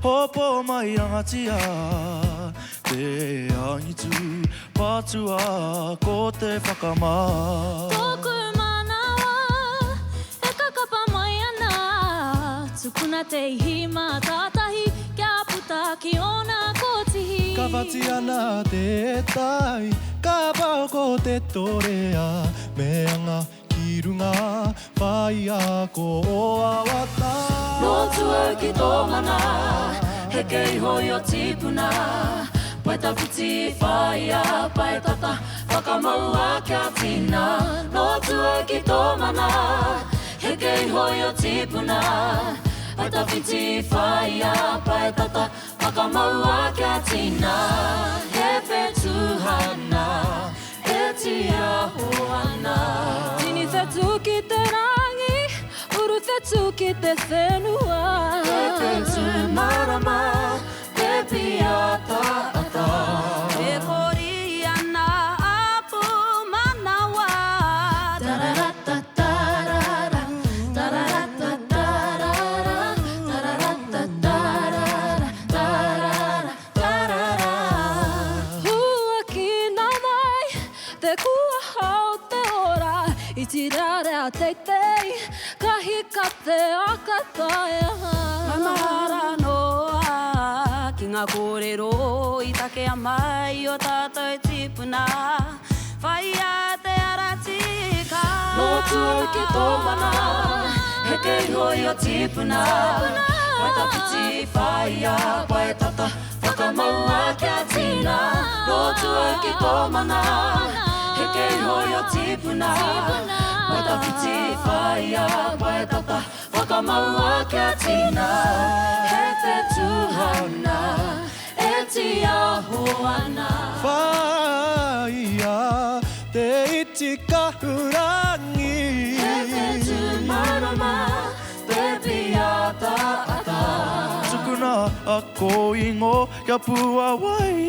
Hopo mai rangatia Te angitsu patua ko te whakama Tōku manawa e kakapa mai ana Tukuna te hima tātahi kia puta ki ona kotihi Ka whati ana te tai Ka pao ko te torea Me anga ki runga whai a ko o awata Lotu au ki tō mana He kei hoi o tipuna Pai tawhiti whai a pai tata Whakamaua kia tina Lotu au ki tō mana He kei hoi o tipuna Pai tawhiti whai a pai tata Whakamaua kia tina He whetuhana E ti aho ana Tini whetu ki te rangi Uru whetu ki te whenua He whetu marama Te piata ata E kori ana apu manawa Tararatatarara Tararatatarara Tararatatarara Tararatatarara Hua ki nā mai Te kua hau te ora I tirare a teitei Ka hika te akataia Mamahara noa Ki ngā kōrero I take a mai o tātou tipuna Whai a te aratika Lotu au ki tō mana He kei hoi o tipuna Pai tawhiti whai a pai tata Whakamaua kia tina Lotu au ki tō mana He kei hoi o tipuna Pai tawhiti whai a pai tata Whakamaua kia tina He whetuhana E ti aho ana Whai a te iti kahurangi He whetu marama Te piata ata Tukuna a ko ingo kia pua wai